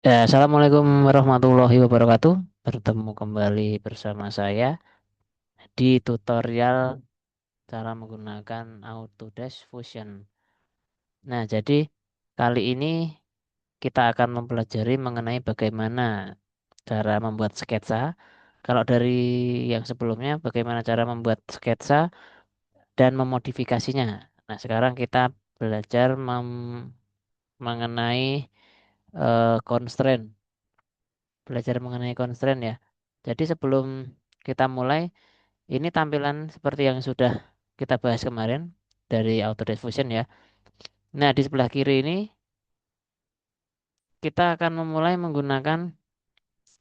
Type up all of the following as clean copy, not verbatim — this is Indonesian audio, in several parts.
Assalamualaikum warahmatullahi wabarakatuh. Bertemu kembali bersama saya di tutorial cara menggunakan Autodesk Fusion. Nah, jadi kali ini kita akan mempelajari mengenai bagaimana cara membuat sketsa. Kalau dari yang sebelumnya, bagaimana cara membuat sketsa dan memodifikasinya. Nah, sekarang kita belajar mengenai constraint. Belajar mengenai constraint ya. Jadi sebelum kita mulai, ini tampilan seperti yang sudah kita bahas kemarin dari Autodesk Fusion ya. Nah, di sebelah kiri ini kita akan memulai menggunakan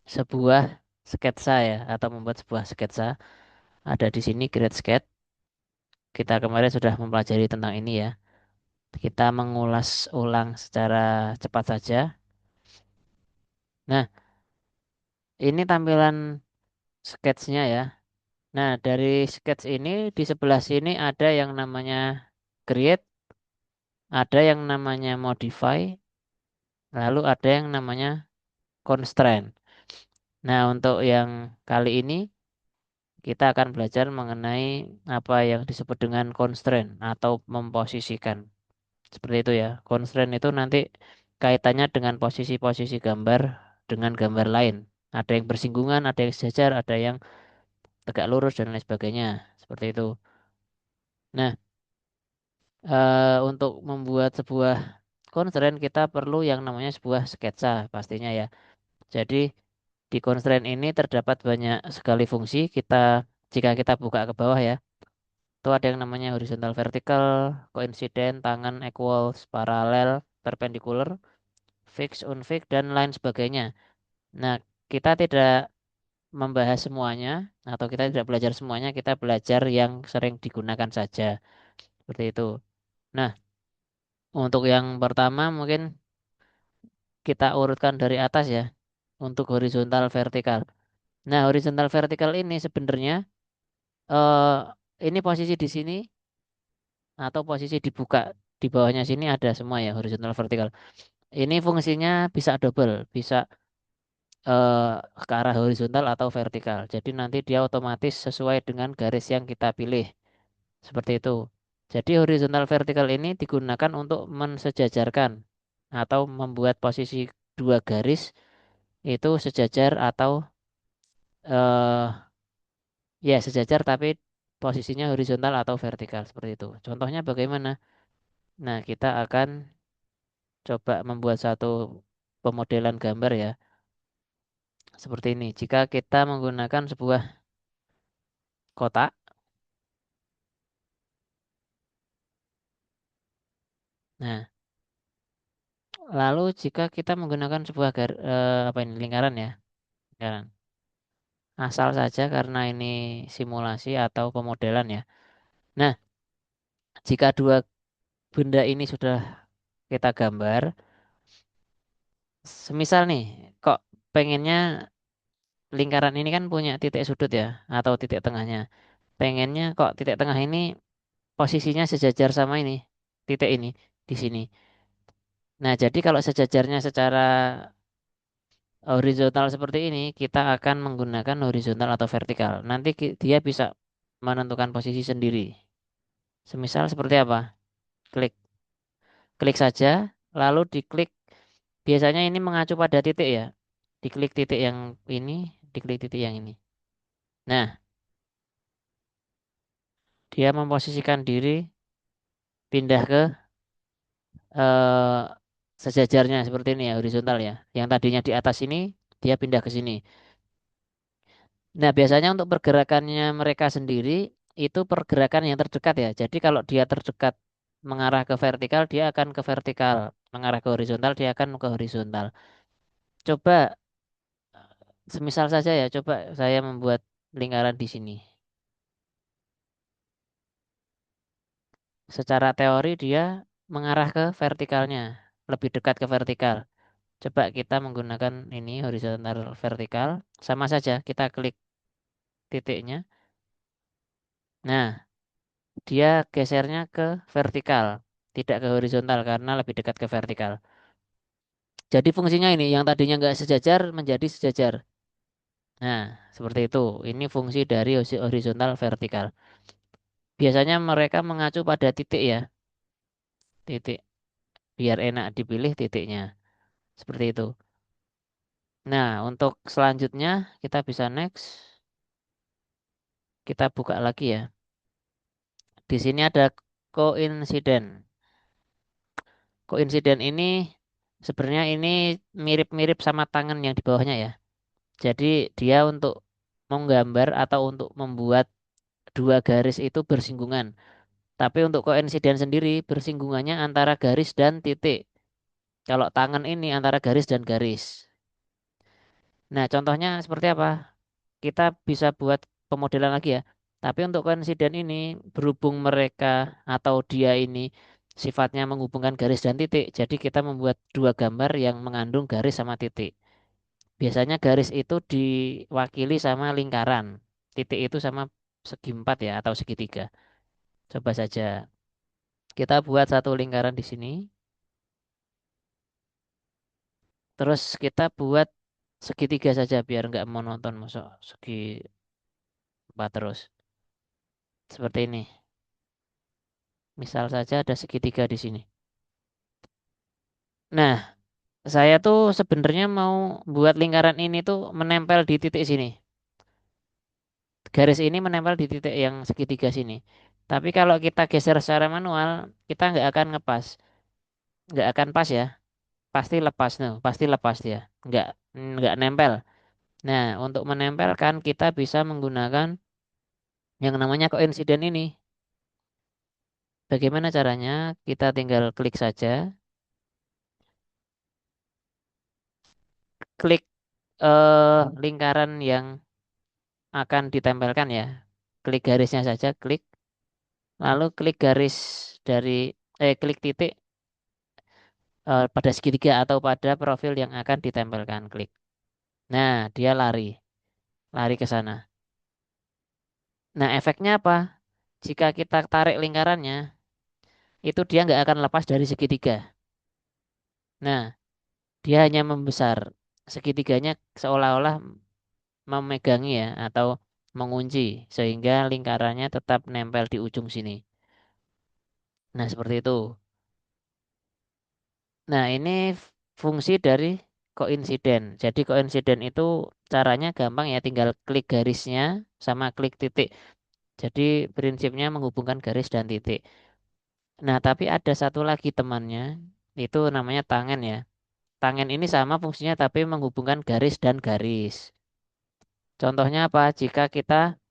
sebuah sketsa ya, atau membuat sebuah sketsa. Ada di sini Create Sketch. Kita kemarin sudah mempelajari tentang ini ya. Kita mengulas ulang secara cepat saja. Nah, ini tampilan sketsnya ya. Nah, dari sketch ini di sebelah sini ada yang namanya Create, ada yang namanya Modify, lalu ada yang namanya Constraint. Nah, untuk yang kali ini kita akan belajar mengenai apa yang disebut dengan constraint atau memposisikan. Seperti itu ya. Constraint itu nanti kaitannya dengan posisi-posisi gambar dengan gambar lain. Ada yang bersinggungan, ada yang sejajar, ada yang tegak lurus dan lain sebagainya. Seperti itu. Nah, untuk membuat sebuah constraint kita perlu yang namanya sebuah sketsa pastinya ya. Jadi di constraint ini terdapat banyak sekali fungsi. Jika kita buka ke bawah ya, itu ada yang namanya horizontal vertical, coincident, tangan, equals, paralel, perpendicular, fix, unfix, dan lain sebagainya. Nah, kita tidak membahas semuanya atau kita tidak belajar semuanya, kita belajar yang sering digunakan saja. Seperti itu. Nah, untuk yang pertama mungkin kita urutkan dari atas ya, untuk horizontal vertikal. Nah, horizontal vertikal ini sebenarnya eh ini posisi di sini atau posisi dibuka di bawahnya sini ada semua ya horizontal vertikal. Ini fungsinya bisa double, bisa eh, ke arah horizontal atau vertikal. Jadi nanti dia otomatis sesuai dengan garis yang kita pilih. Seperti itu. Jadi horizontal vertikal ini digunakan untuk mensejajarkan atau membuat posisi dua garis itu sejajar atau eh ya sejajar tapi posisinya horizontal atau vertikal seperti itu. Contohnya bagaimana? Nah, kita akan coba membuat satu pemodelan gambar ya. Seperti ini. Jika kita menggunakan sebuah kotak, nah, lalu jika kita menggunakan sebuah apa ini lingkaran ya, lingkaran. Asal saja karena ini simulasi atau pemodelan ya. Nah, jika dua benda ini sudah kita gambar, semisal nih, kok pengennya lingkaran ini kan punya titik sudut ya, atau titik tengahnya. Pengennya kok titik tengah ini posisinya sejajar sama ini, titik ini di sini. Nah, jadi kalau sejajarnya secara horizontal seperti ini, kita akan menggunakan horizontal atau vertikal. Nanti dia bisa menentukan posisi sendiri. Semisal seperti apa? Klik, klik saja, lalu diklik. Biasanya ini mengacu pada titik ya. Diklik titik yang ini, diklik titik yang ini. Nah, dia memposisikan diri pindah ke eh, sejajarnya seperti ini ya, horizontal ya. Yang tadinya di atas ini, dia pindah ke sini. Nah, biasanya untuk pergerakannya mereka sendiri itu pergerakan yang terdekat ya. Jadi kalau dia terdekat mengarah ke vertikal, dia akan ke vertikal. Mengarah ke horizontal, dia akan ke horizontal. Coba, semisal saja ya, coba saya membuat lingkaran di sini. Secara teori dia mengarah ke vertikalnya, lebih dekat ke vertikal. Coba kita menggunakan ini horizontal vertikal, sama saja kita klik titiknya. Nah, dia gesernya ke vertikal, tidak ke horizontal karena lebih dekat ke vertikal. Jadi fungsinya ini yang tadinya nggak sejajar menjadi sejajar. Nah, seperti itu. Ini fungsi dari horizontal vertikal. Biasanya mereka mengacu pada titik ya, titik. Biar enak dipilih titiknya. Seperti itu. Nah, untuk selanjutnya kita bisa next. Kita buka lagi ya. Di sini ada koinsiden. Koinsiden ini sebenarnya ini mirip-mirip sama tangan yang di bawahnya ya. Jadi dia untuk menggambar atau untuk membuat dua garis itu bersinggungan. Tapi untuk koinsiden sendiri bersinggungannya antara garis dan titik. Kalau tangan ini antara garis dan garis. Nah, contohnya seperti apa? Kita bisa buat pemodelan lagi ya. Tapi untuk koinsiden ini berhubung mereka atau dia ini sifatnya menghubungkan garis dan titik. Jadi kita membuat dua gambar yang mengandung garis sama titik. Biasanya garis itu diwakili sama lingkaran. Titik itu sama segi empat ya atau segitiga. Coba saja. Kita buat satu lingkaran di sini. Terus kita buat segitiga saja biar nggak monoton masuk segi empat terus. Seperti ini. Misal saja ada segitiga di sini. Nah, saya tuh sebenarnya mau buat lingkaran ini tuh menempel di titik sini. Garis ini menempel di titik yang segitiga sini. Tapi kalau kita geser secara manual, kita nggak akan ngepas. Nggak akan pas ya. Pasti lepas no, pasti lepas dia. Nggak, nggak nempel. Nah, untuk menempelkan kita bisa menggunakan yang namanya koinsiden ini. Bagaimana caranya? Kita tinggal klik saja. Klik lingkaran yang akan ditempelkan ya. Klik garisnya saja, klik. Lalu klik garis dari, klik titik pada segitiga atau pada profil yang akan ditempelkan. Klik. Nah, dia lari. Lari ke sana. Nah, efeknya apa? Jika kita tarik lingkarannya, itu dia nggak akan lepas dari segitiga. Nah, dia hanya membesar. Segitiganya seolah-olah memegangi ya atau mengunci sehingga lingkarannya tetap nempel di ujung sini. Nah, seperti itu. Nah, ini fungsi dari koinsiden. Jadi koinsiden itu caranya gampang ya, tinggal klik garisnya sama klik titik. Jadi prinsipnya menghubungkan garis dan titik. Nah, tapi ada satu lagi temannya, itu namanya tangen ya. Tangen ini sama fungsinya tapi menghubungkan garis dan garis. Contohnya apa? Jika kita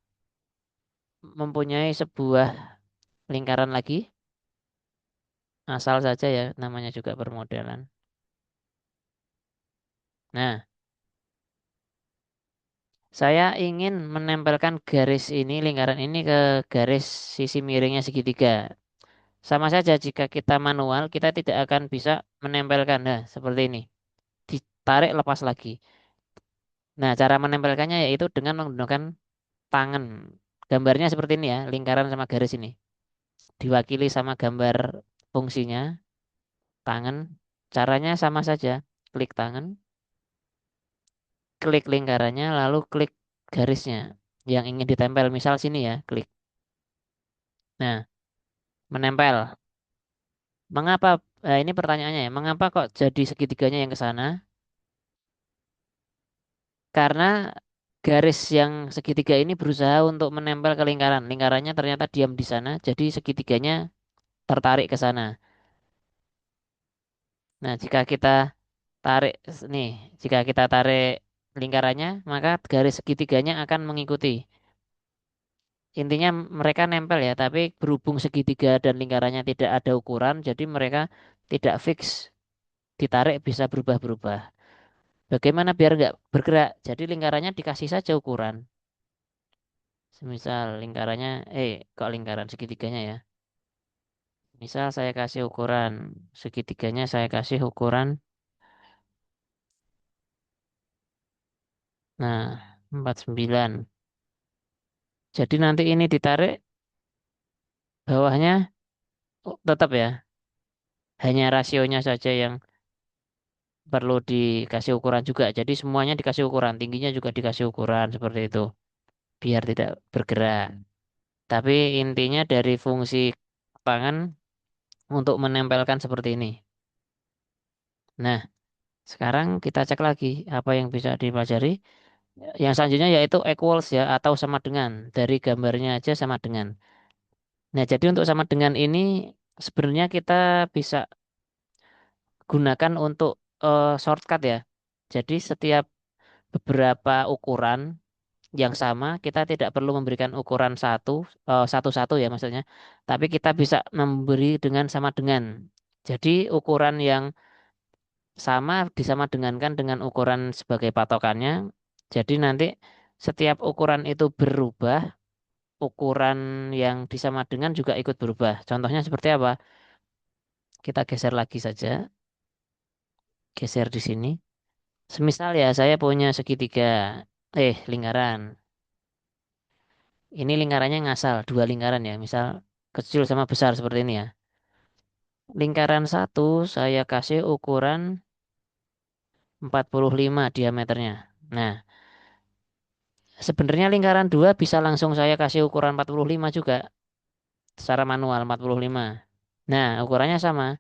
mempunyai sebuah lingkaran lagi, asal saja ya, namanya juga permodelan. Nah, saya ingin menempelkan garis ini, lingkaran ini ke garis sisi miringnya segitiga. Sama saja jika kita manual, kita tidak akan bisa menempelkan. Nah, seperti ini. Ditarik lepas lagi. Nah, cara menempelkannya yaitu dengan menggunakan tangan. Gambarnya seperti ini ya, lingkaran sama garis ini. Diwakili sama gambar fungsinya, tangan. Caranya sama saja. Klik tangan, klik lingkarannya, lalu klik garisnya yang ingin ditempel. Misal sini ya, klik. Nah, menempel. Mengapa, ini pertanyaannya ya, mengapa kok jadi segitiganya yang ke sana? Karena garis yang segitiga ini berusaha untuk menempel ke lingkaran. Lingkarannya ternyata diam di sana, jadi segitiganya tertarik ke sana. Nah, jika kita tarik nih, jika kita tarik lingkarannya, maka garis segitiganya akan mengikuti. Intinya mereka nempel ya, tapi berhubung segitiga dan lingkarannya tidak ada ukuran, jadi mereka tidak fix. Ditarik bisa berubah-berubah. Bagaimana biar nggak bergerak? Jadi lingkarannya dikasih saja ukuran. Semisal lingkarannya, kok lingkaran segitiganya ya. Misal saya kasih ukuran segitiganya, saya kasih ukuran, nah 49. Jadi nanti ini ditarik, bawahnya tetap ya, hanya rasionya saja yang perlu dikasih ukuran juga. Jadi semuanya dikasih ukuran, tingginya juga dikasih ukuran seperti itu, biar tidak bergerak. Tapi intinya dari fungsi tangan untuk menempelkan seperti ini. Nah, sekarang kita cek lagi apa yang bisa dipelajari. Yang selanjutnya yaitu equals ya atau sama dengan. Dari gambarnya aja sama dengan. Nah, jadi untuk sama dengan ini sebenarnya kita bisa gunakan untuk shortcut ya. Jadi setiap beberapa ukuran yang sama, kita tidak perlu memberikan ukuran satu-satu ya maksudnya, tapi kita bisa memberi dengan sama dengan. Jadi ukuran yang sama disama dengankan dengan ukuran sebagai patokannya. Jadi nanti setiap ukuran itu berubah, ukuran yang disama dengan juga ikut berubah. Contohnya seperti apa? Kita geser lagi saja, geser di sini. Semisal ya saya punya segitiga, lingkaran. Ini lingkarannya ngasal, dua lingkaran ya. Misal kecil sama besar seperti ini ya. Lingkaran satu saya kasih ukuran 45 diameternya. Nah, sebenarnya lingkaran dua bisa langsung saya kasih ukuran 45 juga secara manual 45. Nah, ukurannya sama.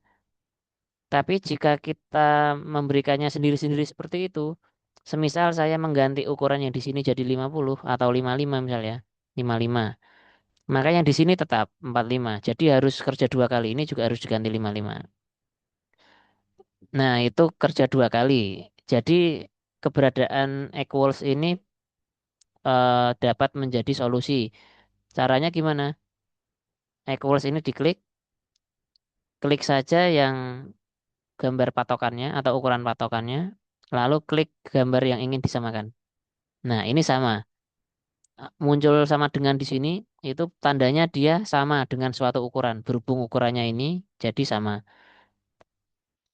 Tapi jika kita memberikannya sendiri-sendiri seperti itu, semisal saya mengganti ukuran yang di sini jadi 50 atau 55 misalnya, 55. Maka yang di sini tetap 45. Jadi harus kerja dua kali. Ini juga harus diganti 55. Nah, itu kerja dua kali. Jadi keberadaan equals ini dapat menjadi solusi. Caranya gimana? Equals ini diklik, klik saja yang gambar patokannya atau ukuran patokannya, lalu klik gambar yang ingin disamakan. Nah, ini sama. Muncul sama dengan di sini, itu tandanya dia sama dengan suatu ukuran. Berhubung ukurannya ini jadi sama.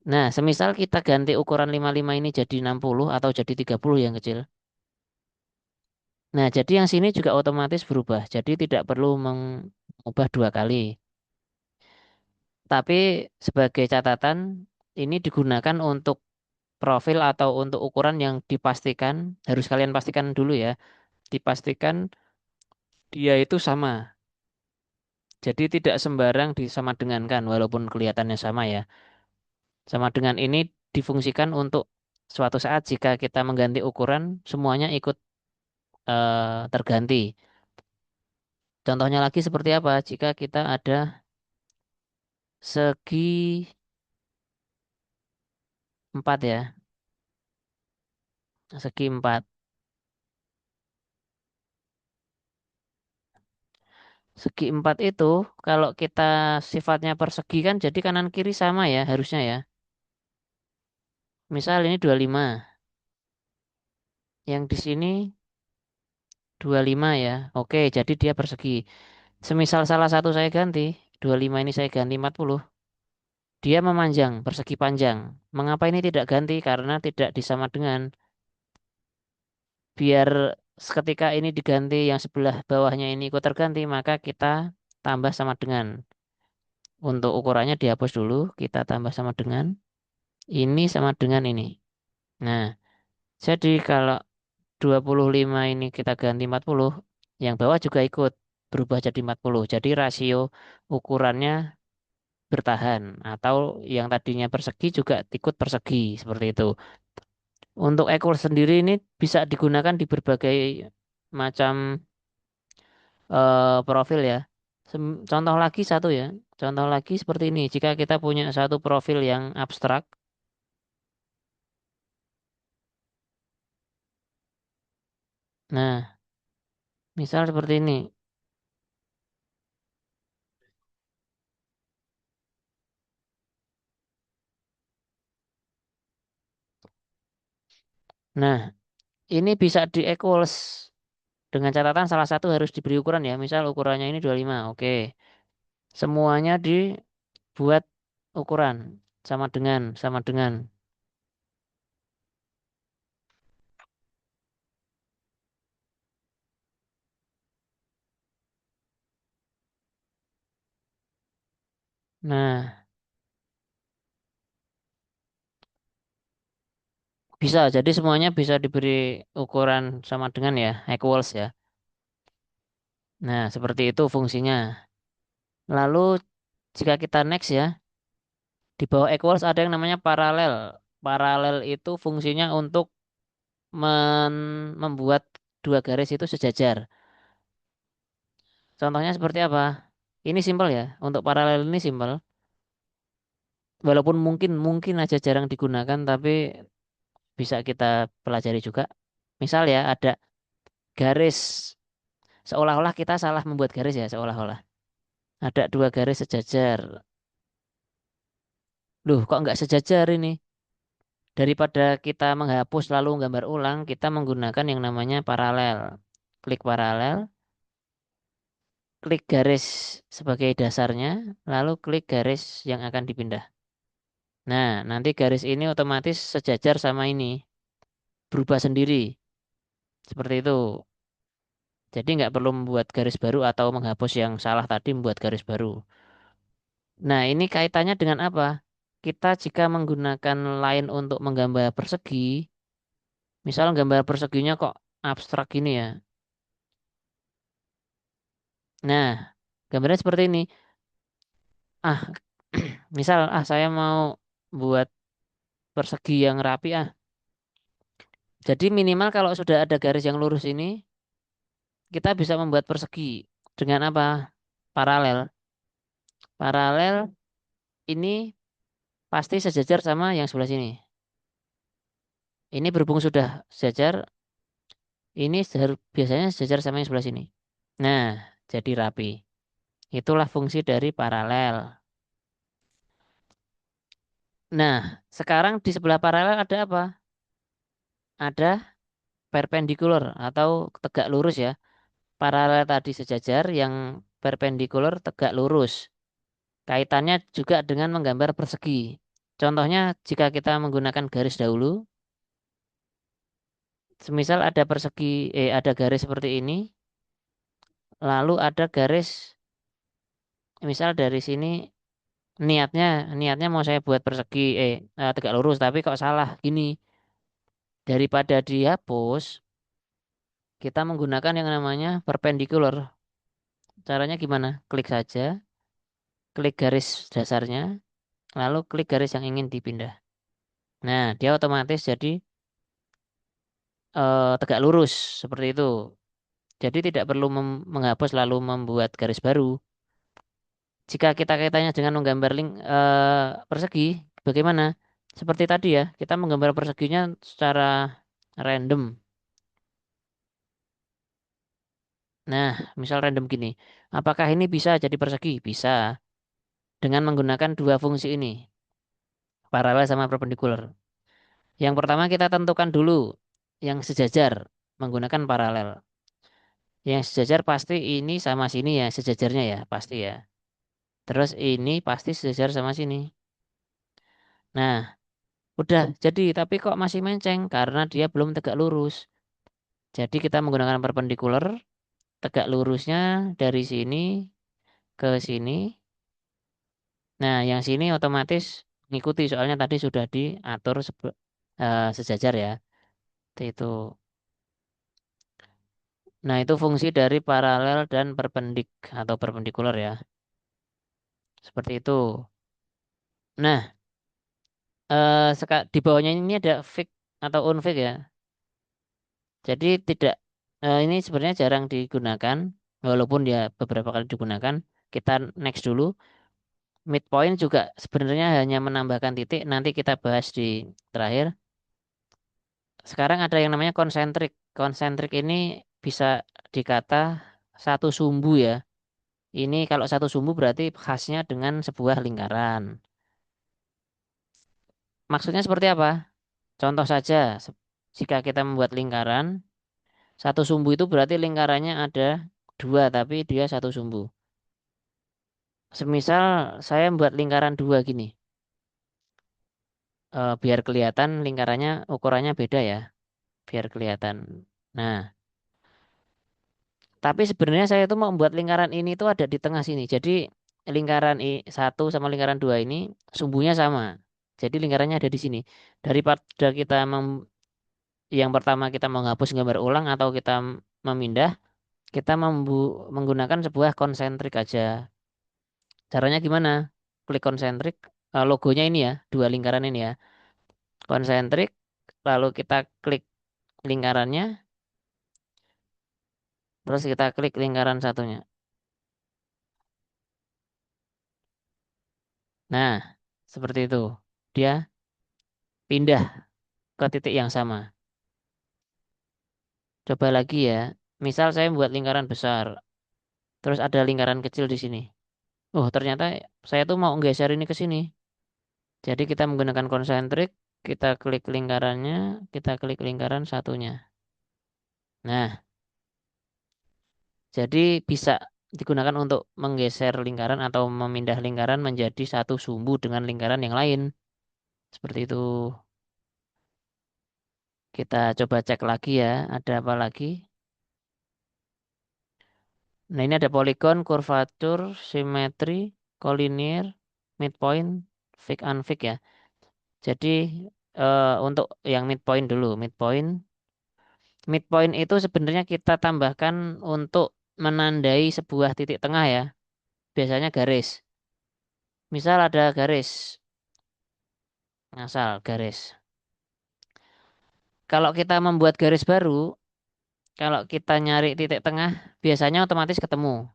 Nah, semisal kita ganti ukuran 55 ini jadi 60 atau jadi 30 yang kecil. Nah, jadi yang sini juga otomatis berubah. Jadi tidak perlu mengubah dua kali. Tapi sebagai catatan, ini digunakan untuk profil atau untuk ukuran yang dipastikan, harus kalian pastikan dulu ya. Dipastikan dia itu sama. Jadi tidak sembarang disama dengankan walaupun kelihatannya sama ya. Sama dengan ini difungsikan untuk suatu saat jika kita mengganti ukuran, semuanya ikut terganti. Contohnya lagi seperti apa? Jika kita ada segi 4 ya, segi 4. Segi 4 itu kalau kita sifatnya persegi kan jadi kanan kiri sama ya harusnya ya. Misal ini 25, yang di sini 25 ya. Oke, jadi dia persegi. Semisal salah satu saya ganti, 25 ini saya ganti 40. Dia memanjang, persegi panjang. Mengapa ini tidak ganti? Karena tidak disama dengan. Biar seketika ini diganti yang sebelah bawahnya ini ikut terganti, maka kita tambah sama dengan. Untuk ukurannya dihapus dulu, kita tambah sama dengan. Ini sama dengan ini. Nah, jadi kalau 25 ini kita ganti 40, yang bawah juga ikut berubah jadi 40. Jadi rasio ukurannya bertahan. Atau yang tadinya persegi juga ikut persegi, seperti itu. Untuk ekor sendiri ini bisa digunakan di berbagai macam profil ya. Contoh lagi satu ya. Contoh lagi seperti ini. Jika kita punya satu profil yang abstrak, nah, misal seperti ini. Nah, ini bisa di equals dengan catatan salah satu harus diberi ukuran ya. Misal ukurannya ini 25. Oke. Semuanya dibuat ukuran sama dengan. Nah, Bisa, jadi semuanya bisa diberi ukuran sama dengan ya, equals ya. Nah, seperti itu fungsinya. Lalu jika kita next ya, di bawah equals ada yang namanya paralel. Paralel itu fungsinya untuk membuat dua garis itu sejajar. Contohnya seperti apa? Ini simpel ya. Untuk paralel ini simpel. Walaupun mungkin mungkin aja jarang digunakan, tapi bisa kita pelajari juga. Misal ya ada garis, seolah-olah kita salah membuat garis ya, seolah-olah. Ada dua garis sejajar. Loh, kok nggak sejajar ini? Daripada kita menghapus lalu gambar ulang, kita menggunakan yang namanya paralel. Klik paralel, klik garis sebagai dasarnya, lalu klik garis yang akan dipindah. Nah, nanti garis ini otomatis sejajar sama ini, berubah sendiri. Seperti itu. Jadi nggak perlu membuat garis baru atau menghapus yang salah tadi membuat garis baru. Nah, ini kaitannya dengan apa? Kita jika menggunakan line untuk menggambar persegi, misal gambar perseginya kok abstrak gini ya. Nah, gambarnya seperti ini. Ah, misal saya mau buat persegi yang rapi ah. Jadi minimal kalau sudah ada garis yang lurus ini, kita bisa membuat persegi dengan apa? Paralel. Paralel ini pasti sejajar sama yang sebelah sini. Ini berhubung sudah sejajar, ini biasanya sejajar sama yang sebelah sini. Nah, jadi rapi. Itulah fungsi dari paralel. Nah, sekarang di sebelah paralel ada apa? Ada perpendicular atau tegak lurus ya. Paralel tadi sejajar, yang perpendicular tegak lurus. Kaitannya juga dengan menggambar persegi. Contohnya jika kita menggunakan garis dahulu, semisal ada ada garis seperti ini, lalu ada garis, misal dari sini niatnya niatnya mau saya buat persegi tegak lurus, tapi kok salah gini. Daripada dihapus, kita menggunakan yang namanya perpendicular. Caranya gimana? Klik saja, klik garis dasarnya, lalu klik garis yang ingin dipindah. Nah, dia otomatis jadi tegak lurus seperti itu. Jadi tidak perlu menghapus lalu membuat garis baru. Jika kita kaitannya dengan menggambar persegi, bagaimana? Seperti tadi ya, kita menggambar perseginya secara random. Nah, misal random gini. Apakah ini bisa jadi persegi? Bisa. Dengan menggunakan dua fungsi ini, paralel sama perpendicular. Yang pertama kita tentukan dulu yang sejajar menggunakan paralel. Yang sejajar pasti ini sama sini ya, sejajarnya ya, pasti ya. Terus ini pasti sejajar sama sini. Nah, udah jadi, tapi kok masih menceng karena dia belum tegak lurus. Jadi kita menggunakan perpendicular, tegak lurusnya dari sini ke sini. Nah, yang sini otomatis mengikuti soalnya tadi sudah diatur sejajar ya. Itu. Nah, itu fungsi dari paralel dan atau perpendikular ya. Seperti itu. Nah, di bawahnya ini ada fix atau unfix ya. Jadi tidak ini sebenarnya jarang digunakan walaupun ya beberapa kali digunakan. Kita next dulu. Midpoint juga sebenarnya hanya menambahkan titik. Nanti kita bahas di terakhir. Sekarang ada yang namanya konsentrik. Konsentrik ini bisa dikata satu sumbu ya. Ini kalau satu sumbu berarti khasnya dengan sebuah lingkaran. Maksudnya seperti apa? Contoh saja, jika kita membuat lingkaran, satu sumbu itu berarti lingkarannya ada dua, tapi dia satu sumbu. Semisal saya membuat lingkaran dua gini, biar kelihatan lingkarannya ukurannya beda ya, biar kelihatan. Nah, tapi sebenarnya saya itu mau membuat lingkaran ini tuh ada di tengah sini. Jadi lingkaran satu sama lingkaran dua ini sumbunya sama. Jadi lingkarannya ada di sini. Daripada kita yang pertama kita menghapus gambar ulang atau kita memindah, kita menggunakan sebuah konsentrik aja. Caranya gimana? Klik konsentrik, logonya ini ya, dua lingkaran ini ya. Konsentrik, lalu kita klik lingkarannya, terus kita klik lingkaran satunya. Nah, seperti itu. Dia pindah ke titik yang sama. Coba lagi ya. Misal saya membuat lingkaran besar, terus ada lingkaran kecil di sini. Oh, ternyata saya tuh mau geser ini ke sini. Jadi kita menggunakan konsentrik, kita klik lingkarannya, kita klik lingkaran satunya. Nah, jadi bisa digunakan untuk menggeser lingkaran atau memindah lingkaran menjadi satu sumbu dengan lingkaran yang lain. Seperti itu. Kita coba cek lagi ya, ada apa lagi? Nah, ini ada poligon, kurvatur, simetri, kolinier, midpoint, fig unfig ya. Jadi untuk yang midpoint dulu, midpoint. Midpoint itu sebenarnya kita tambahkan untuk menandai sebuah titik tengah ya. Biasanya garis. Misal ada garis, ngasal garis. Kalau kita membuat garis baru, kalau kita nyari titik tengah, biasanya otomatis ketemu.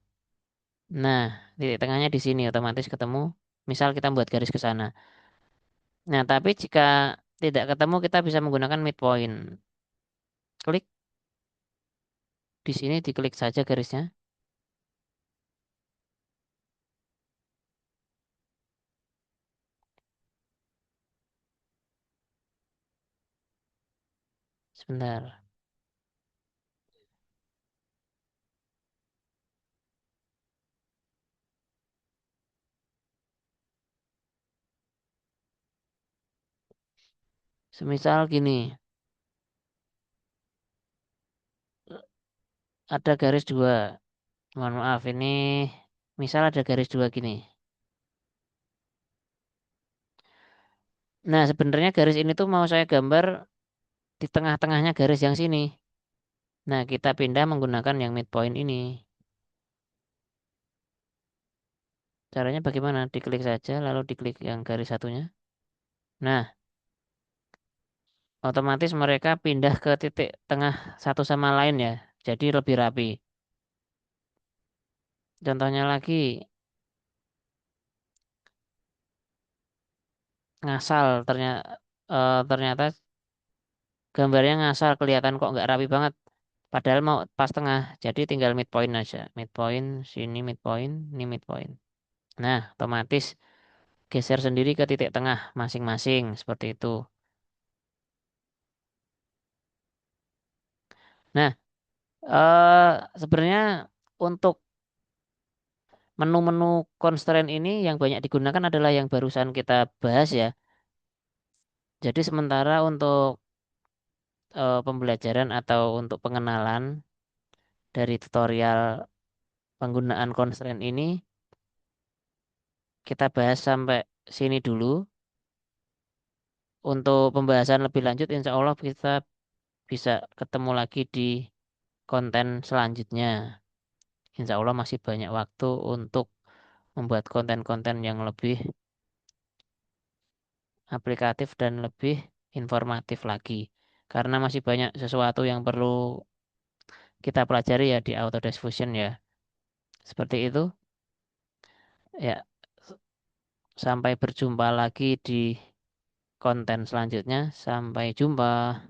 Nah, titik tengahnya di sini otomatis ketemu. Misal kita buat garis ke sana. Nah, tapi jika tidak ketemu, kita bisa menggunakan midpoint. Klik di sini, diklik saja garisnya. Sebentar. Semisal gini, ada garis dua. Mohon maaf, ini misal ada garis dua gini. Nah, sebenarnya garis ini tuh mau saya gambar di tengah-tengahnya garis yang sini. Nah, kita pindah menggunakan yang midpoint ini. Caranya bagaimana? Diklik saja, lalu diklik yang garis satunya. Nah, otomatis mereka pindah ke titik tengah satu sama lain ya. Jadi lebih rapi. Contohnya lagi, ngasal ternyata ternyata gambarnya ngasal kelihatan kok nggak rapi banget. Padahal mau pas tengah, jadi tinggal midpoint aja. Midpoint, sini midpoint, ini midpoint. Nah, otomatis geser sendiri ke titik tengah masing-masing seperti itu. Nah, sebenarnya untuk menu-menu constraint ini yang banyak digunakan adalah yang barusan kita bahas ya. Jadi sementara untuk pembelajaran atau untuk pengenalan dari tutorial penggunaan constraint ini, kita bahas sampai sini dulu. Untuk pembahasan lebih lanjut, insya Allah kita bisa ketemu lagi di konten selanjutnya. Insya Allah masih banyak waktu untuk membuat konten-konten yang lebih aplikatif dan lebih informatif lagi. Karena masih banyak sesuatu yang perlu kita pelajari ya di Autodesk Fusion ya. Seperti itu. Ya, sampai berjumpa lagi di konten selanjutnya. Sampai jumpa.